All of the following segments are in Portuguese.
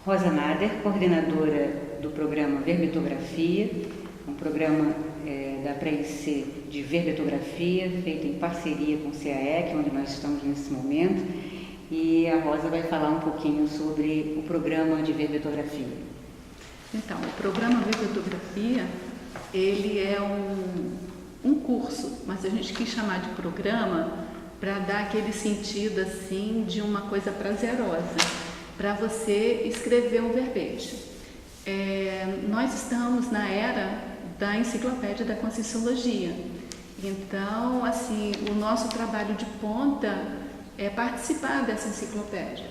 Rosa Nader, coordenadora do programa Verbetografia, um programa da pré-IC de verbetografia, feito em parceria com o CAEC, onde nós estamos nesse momento, e a Rosa vai falar um pouquinho sobre o programa de verbetografia. Então, o programa Verbetografia, ele é um curso, mas a gente quis chamar de programa para dar aquele sentido assim de uma coisa prazerosa, para você escrever um verbete. Nós estamos na era da enciclopédia da Conscienciologia, então assim, o nosso trabalho de ponta é participar dessa enciclopédia.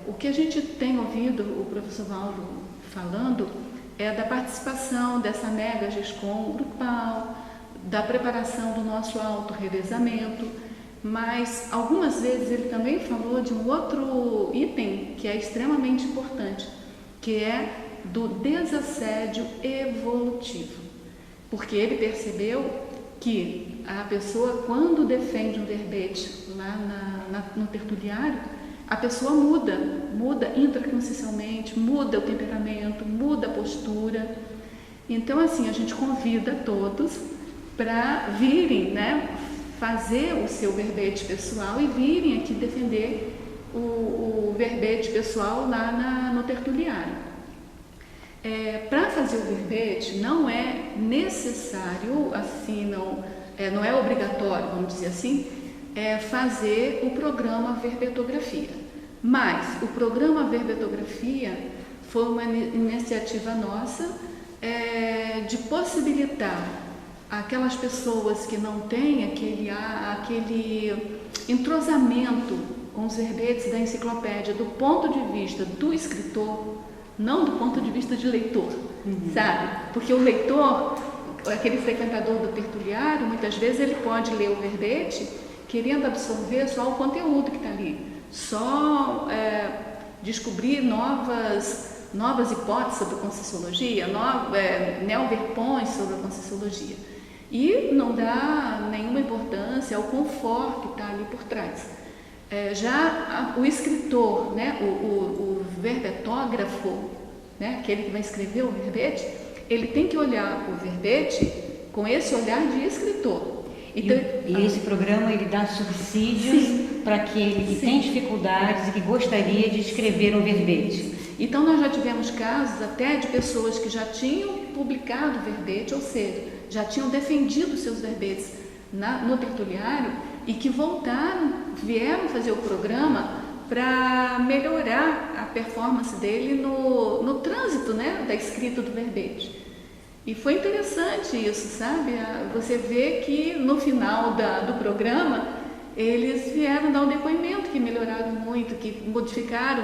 O que a gente tem ouvido o professor Valdo falando é da participação dessa mega GESCOM grupal, da preparação do nosso autorrevezamento, mas algumas vezes ele também falou de um outro item que é extremamente importante, que é do desassédio evolutivo, porque ele percebeu que a pessoa, quando defende um verbete lá no tertuliário, a pessoa muda intraconsciencialmente, muda o temperamento, muda a postura. Então, assim, a gente convida todos para virem, fazer o seu verbete pessoal e virem aqui defender o verbete pessoal lá no tertuliário. Para fazer o verbete não é necessário, assim, não é obrigatório, vamos dizer assim, fazer o programa Verbetografia. Mas o programa Verbetografia foi uma iniciativa nossa de possibilitar aquelas pessoas que não têm aquele entrosamento com os verbetes da enciclopédia do ponto de vista do escritor, não do ponto de vista de leitor, sabe? Porque o leitor, aquele frequentador do tertuliário, muitas vezes ele pode ler o verbete querendo absorver só o conteúdo que está ali, só descobrir novas hipóteses sobre a Conscienciologia, neoverpões sobre a Conscienciologia, e não dá nenhuma importância ao confort que está ali por trás. Já o escritor, o verbetógrafo, aquele que vai escrever o verbete, ele tem que olhar o verbete com esse olhar de escritor. Então, e esse programa ele dá subsídios para aquele que tem dificuldades e que gostaria de escrever um verbete. Então nós já tivemos casos até de pessoas que já tinham publicado o verbete, ou seja, já tinham defendido seus verbetes no tertuliário e que vieram fazer o programa para melhorar a performance dele no trânsito, da escrita do verbete. E foi interessante isso, sabe? Você vê que no final do programa eles vieram dar um depoimento que melhoraram muito, que modificaram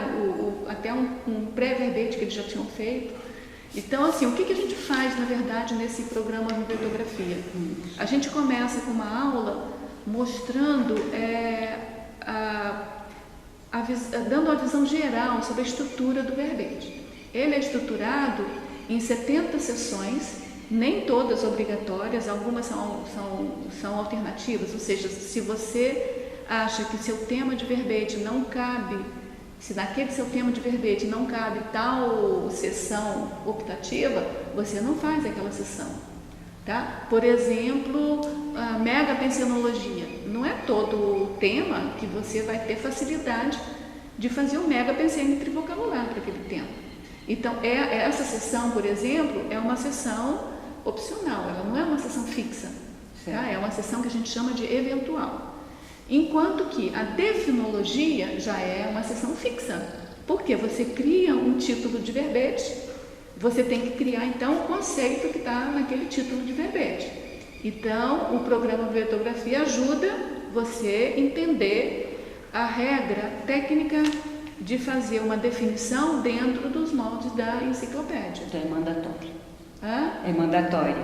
até um pré-verbete que eles já tinham feito. Então, assim, o que a gente faz, na verdade, nesse programa de verbetografia? A gente começa com uma aula mostrando, dando a visão geral sobre a estrutura do verbete. Ele é estruturado em 70 sessões, nem todas obrigatórias, algumas são alternativas, ou seja, se você acha que seu tema de verbete não cabe, se naquele seu tema de verbete não cabe tal sessão optativa, você não faz aquela sessão, tá? Por exemplo, a megapensenologia. Não é todo o tema que você vai ter facilidade de fazer o megapenseio trivocabular para aquele tema. Então, essa sessão, por exemplo, é uma sessão opcional, ela não é uma sessão fixa, tá? É uma sessão que a gente chama de eventual. Enquanto que a definologia já é uma sessão fixa, porque você cria um título de verbete, você tem que criar então o conceito que está naquele título de verbete. Então, o programa Verbetografia ajuda você a entender a regra técnica de fazer uma definição dentro dos moldes da enciclopédia. Então é mandatório. É mandatório.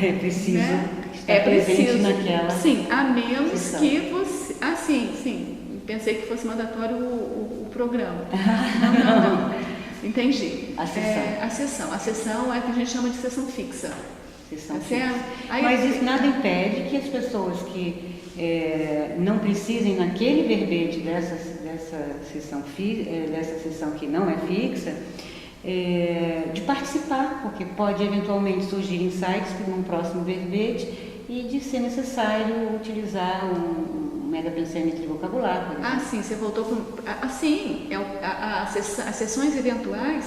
É preciso estar presente naquela. Sim, a menos sessão. Que você. Sim. Pensei que fosse mandatório o programa. Não. Entendi. A sessão. A sessão é que a gente chama de sessão fixa. sessão tá certo? Aí, mas isso nada impede que as pessoas que não precisem naquele verbete dessa sessão que não é fixa, de participar, porque pode eventualmente surgir insights para um próximo verbete e de ser necessário utilizar um megapensamento de vocabulário, por exemplo. Sim, você voltou para... as sessões eventuais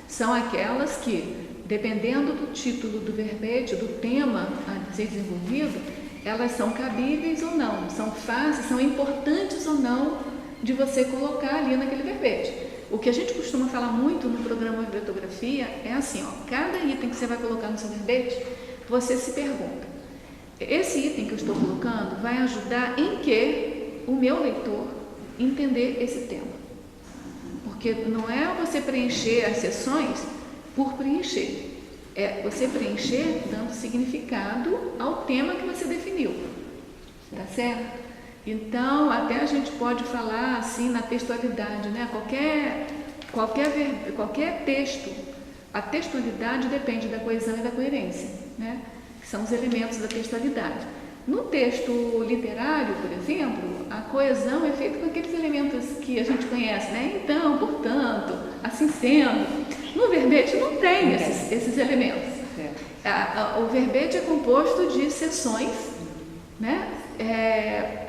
são aquelas que, dependendo do título do verbete, do tema a ser desenvolvido, elas são cabíveis ou não, são fáceis, são importantes ou não de você colocar ali naquele verbete. O que a gente costuma falar muito no programa de Verbiografia é assim, cada item que você vai colocar no seu verbete, você se pergunta, esse item que eu estou colocando vai ajudar em que o meu leitor entender esse tema? Porque não é você preencher as sessões por preencher, é você preencher dando significado ao tema que você definiu, tá certo? Então, até a gente pode falar assim na textualidade, né? Qualquer texto, a textualidade depende da coesão e da coerência, né? Que são os elementos da textualidade. No texto literário, por exemplo, a coesão é feita com aqueles elementos que a gente conhece, né? Então, portanto, assim sendo. No verbete não tem esses elementos. O verbete é composto de seções, né?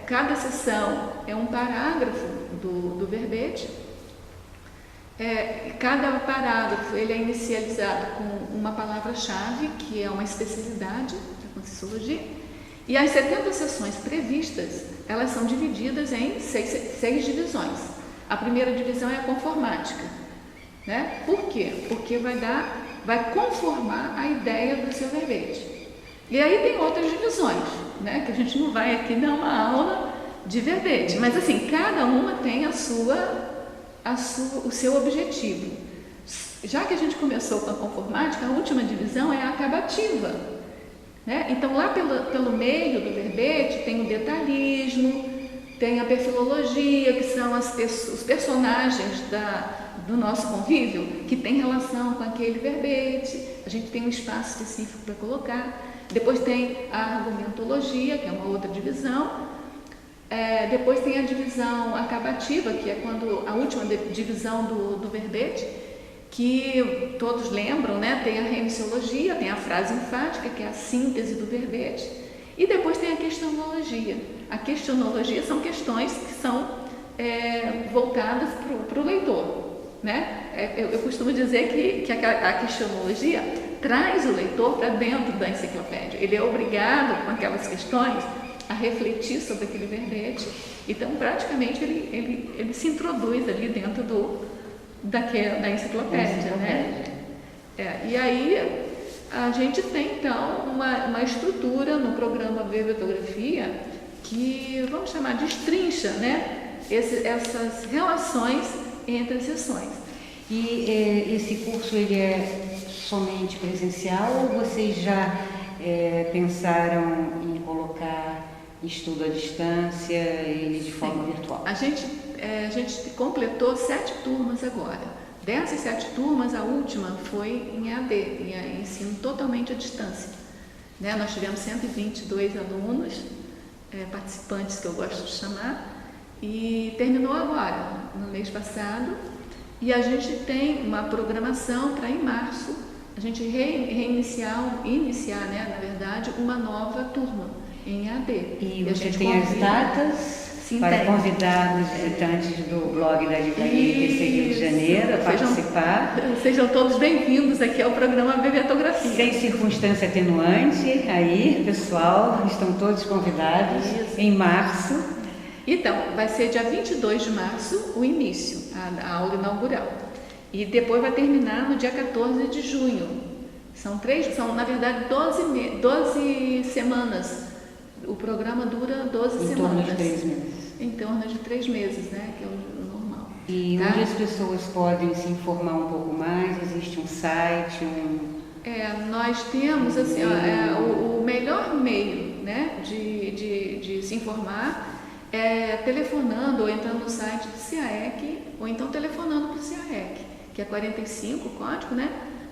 Cada seção é um parágrafo do verbete. Cada parágrafo ele é inicializado com uma palavra-chave, que é uma especialidade da Conscienciologia, e as 70 sessões previstas, elas são divididas em seis divisões. A primeira divisão é a conformática, né? Por quê? Porque vai conformar a ideia do seu verbete. E aí tem outras divisões, né? Que a gente não vai aqui dar uma aula de verbete, mas assim, cada uma tem o seu objetivo. Já que a gente começou com a conformática, a última divisão é a acabativa, né? Então lá pelo meio do verbete tem o detalhismo, tem a perfilologia, que são os personagens do nosso convívio que tem relação com aquele verbete, a gente tem um espaço específico para colocar. Depois tem a argumentologia, que é uma outra divisão. Depois tem a divisão acabativa, que é a última divisão do verbete, que todos lembram, né? Tem a remissiologia, tem a frase enfática, que é a síntese do verbete, e depois tem a questionologia. A questionologia são questões que são voltadas para o leitor, né? Eu costumo dizer que a questionologia traz o leitor para dentro da enciclopédia. Ele é obrigado, com aquelas questões, a refletir sobre aquele verbete. Então, praticamente, ele se introduz ali dentro da enciclopédia, né? E aí, a gente tem, então, uma estrutura no programa Verbiografia que, vamos chamar, destrincha, né? Essas relações entre as sessões. E esse curso, ele é somente presencial ou vocês já pensaram em colocar estudo à distância, ele de forma virtual? A gente completou 7 turmas agora. Dessas 7 turmas, a última foi em EAD, em ensino totalmente à distância, né? Nós tivemos 122 alunos, participantes que eu gosto de chamar, e terminou agora, no mês passado, e a gente tem uma programação para em março a gente iniciar, né, na verdade, uma nova turma em EAD. E você tem as datas? Sim, para convidar os visitantes do blog da Livraria Rio de Janeiro a participar. Sejam todos bem-vindos aqui ao programa Verbiografia. Sem circunstância atenuante, aí, pessoal, estão todos convidados em março. Então, vai ser dia 22 de março o início, a aula inaugural. E depois vai terminar no dia 14 de junho. São na verdade, 12 semanas. O programa dura 12 semanas. Em torno de 3 meses. Em torno de 3 meses, né? Que é o normal. E onde as pessoas podem se informar um pouco mais? Existe um site? Nós temos assim, o melhor meio, né, de se informar é telefonando ou entrando no site do CIAEC ou então telefonando para o CIAEC, que é 45, o código, né?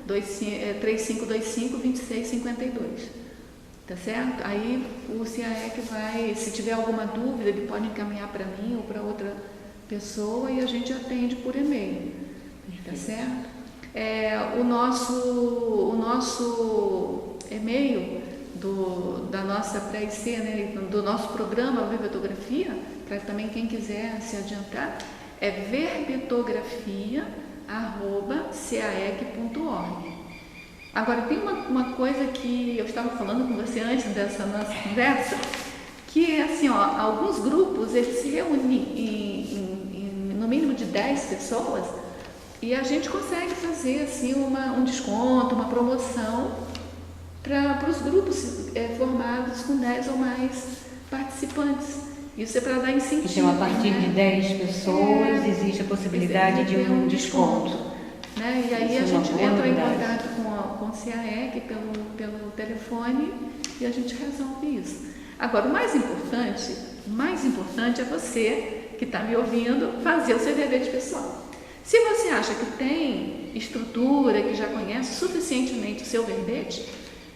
3525-2652. Tá certo? Aí o CAEC vai, se tiver alguma dúvida, ele pode encaminhar para mim ou para outra pessoa e a gente atende por e-mail. Tá certo? O nosso e-mail da nossa pré-IC, né, do nosso programa Verbetografia, para também quem quiser se adiantar, é verbetografia@caec.org. Agora, tem uma coisa que eu estava falando com você antes dessa nossa conversa, que assim, alguns grupos eles se reúnem no mínimo de 10 pessoas e a gente consegue fazer assim, um desconto, uma promoção para os grupos formados com 10 ou mais participantes. Isso é para dar incentivo. Então, a partir de 10 pessoas existe a possibilidade de um desconto. Né? E aí a gente entra em contato com o CAEC pelo telefone e a gente resolve isso. Agora, o mais importante é você que está me ouvindo fazer o seu verbete pessoal. Se você acha que tem estrutura, que já conhece suficientemente o seu verbete,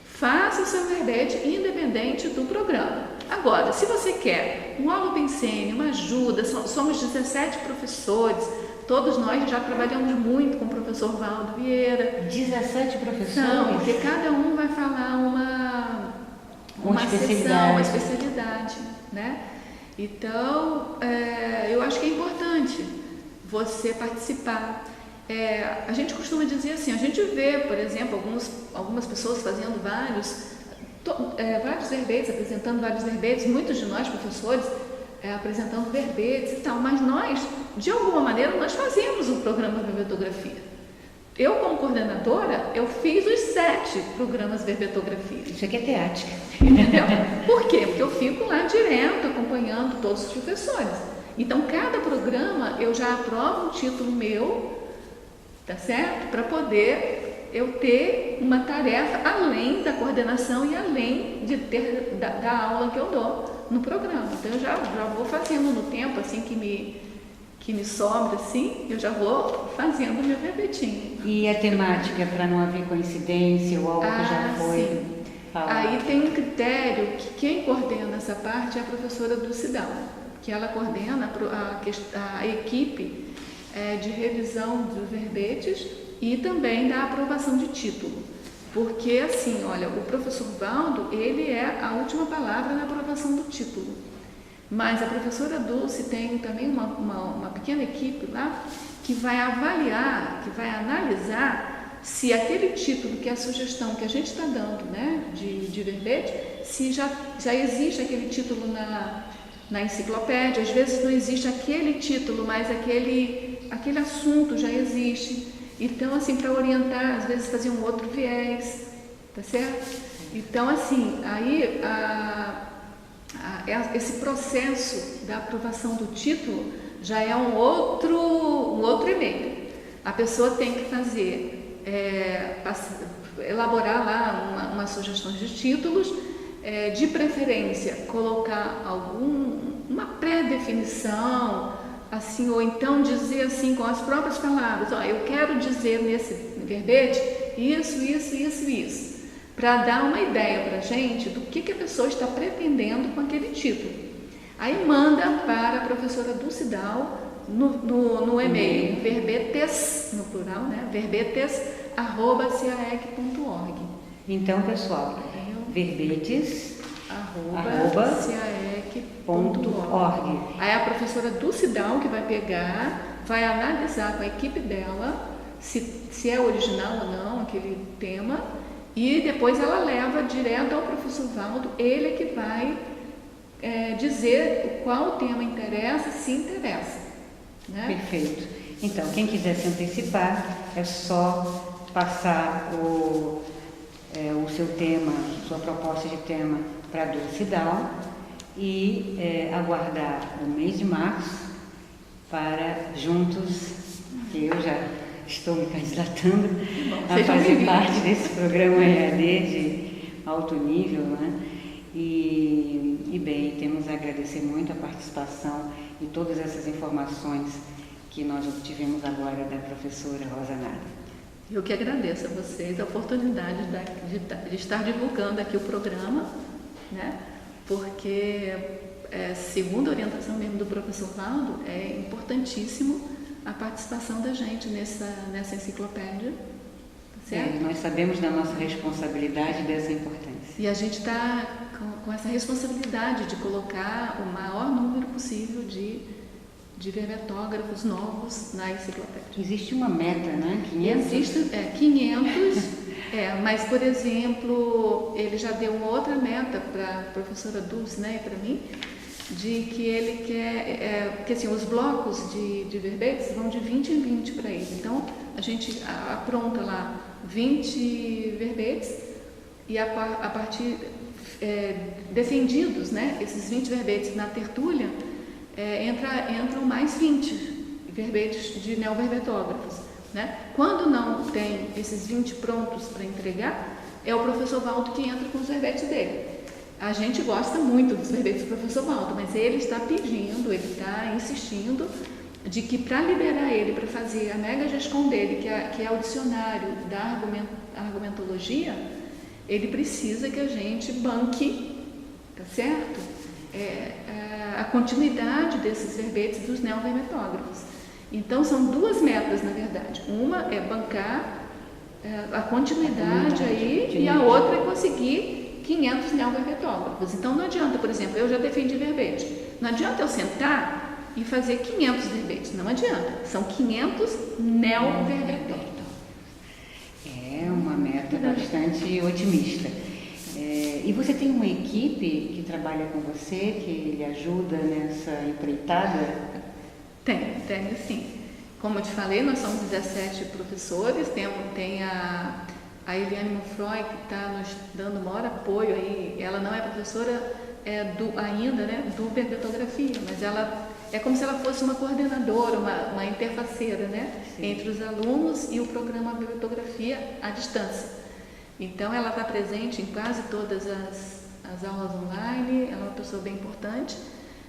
faça o seu verbete independente do programa. Agora, se você quer um aula pensene, uma ajuda, somos 17 professores, todos nós já trabalhamos muito com o professor Valdo Vieira. 17 professores? Não, porque cada um vai falar uma especialidade, né? Então, eu acho que é importante você participar. A gente costuma dizer assim, a gente vê, por exemplo, algumas pessoas fazendo vários verbetes, apresentando vários verbetes, muitos de nós, professores, apresentando verbetes e tal, mas nós, de alguma maneira, nós fazemos o programa Verbetografia. Eu, como coordenadora, eu fiz os 7 programas Verbetografia. Isso aqui é teática. Entendeu? Por quê? Porque eu fico lá direto, acompanhando todos os professores. Então, cada programa, eu já aprovo um título meu, tá certo? Para poder eu ter uma tarefa além da coordenação e além de ter da aula que eu dou no programa. Então, eu já vou fazendo no tempo, assim, que me sobra, assim, eu já vou fazendo o meu verbetinho. E a temática, para não haver coincidência ou algo que já foi falado? Aí tem um critério que quem coordena essa parte é a professora Dulcidal, que ela coordena a equipe de revisão dos verbetes e também da aprovação de título. Porque, assim, olha, o professor Valdo, ele é a última palavra na aprovação do título. Mas a professora Dulce tem também uma pequena equipe lá que vai avaliar, que vai analisar se aquele título, que é a sugestão que a gente está dando, né, de verbete, se já existe aquele título na enciclopédia. Às vezes não existe aquele título, mas aquele assunto já existe. Então, assim, para orientar, às vezes fazer um outro viés, tá certo? Então, assim, aí esse processo da aprovação do título já é um outro e-mail. A pessoa tem que fazer, elaborar lá umas sugestões de títulos, de preferência colocar uma pré-definição, assim, ou então dizer assim com as próprias palavras, eu quero dizer nesse verbete isso, para dar uma ideia para a gente do que a pessoa está pretendendo com aquele título. Aí manda para a professora Dulcidal no e-mail, verbetes, no plural, né? verbetes@caec.org. Então, pessoal, verbetes@caec.org. Aí a professora Dulcidal que vai pegar, vai analisar com a equipe dela se é original ou não aquele tema. E depois ela leva direto ao professor Valdo, ele é que vai dizer qual tema interessa, se interessa. Né? Perfeito. Então, quem quiser se antecipar, é só passar o seu tema, sua proposta de tema para a Dulcidal e aguardar o mês de março para juntos, que eu já estou me candidatando a fazer parte desse programa EAD de alto nível, né? E bem, temos a agradecer muito a participação e todas essas informações que nós obtivemos agora da professora Rosa Nara. Eu que agradeço a vocês a oportunidade de estar divulgando aqui o programa, né? Porque, segundo a orientação mesmo do professor Valdo, é importantíssimo a participação da gente nessa enciclopédia, certo? Nós sabemos da nossa responsabilidade dessa importância. E a gente está com essa responsabilidade de colocar o maior número possível de verbetógrafos novos na enciclopédia. Existe uma meta, né? 500? Existe 500, mas, por exemplo, ele já deu uma outra meta para a professora Dulce, né, e para mim, de que ele quer, que assim, os blocos de verbetes vão de 20 em 20 para ele. Então, a gente apronta lá 20 verbetes e a partir, defendidos, né, esses 20 verbetes na tertúlia, entram mais 20 verbetes de neoverbetógrafos, né? Quando não tem esses 20 prontos para entregar, é o professor Valdo que entra com os verbetes dele. A gente gosta muito dos verbetes do professor Valdo, mas ele está pedindo, ele está insistindo de que para liberar ele para fazer a mega gescom dele, que é o dicionário da argumentologia, ele precisa que a gente banque, tá certo? A continuidade desses verbetes dos neoverbetógrafos. Então, são duas metas, na verdade. Uma é bancar a continuidade aí, e a outra é conseguir 500 neoverbetógrafos. Então, não adianta, por exemplo, eu já defendi verbete. Não adianta eu sentar e fazer 500 verbetes. Não adianta. São 500 neoverbetógrafos. É uma meta bastante otimista. E você tem uma equipe que trabalha com você, que lhe ajuda nessa empreitada? Tenho sim. Como eu te falei, nós somos 17 professores, tem a Eliane Monfroy, que está nos dando o maior apoio aí. Ela não é professora ainda, né, do verbetografia, mas ela é como se ela fosse uma coordenadora, uma interfaceira, né, entre os alunos e o programa Verbetografia à distância. Então, ela está presente em quase todas as aulas online, ela é uma pessoa bem importante.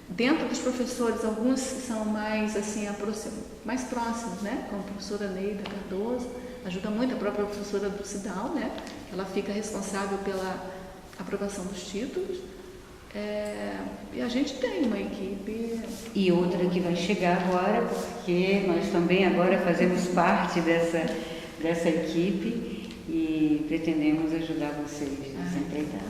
Dentro dos professores, alguns são mais, assim, mais próximos, né? Como a professora Neida Cardoso, ajuda muito a própria professora Dulcidal, né? Ela fica responsável pela aprovação dos títulos. E a gente tem uma equipe... E outra que vai chegar agora, porque nós também agora fazemos parte dessa equipe, e pretendemos ajudar vocês nessa empreitada.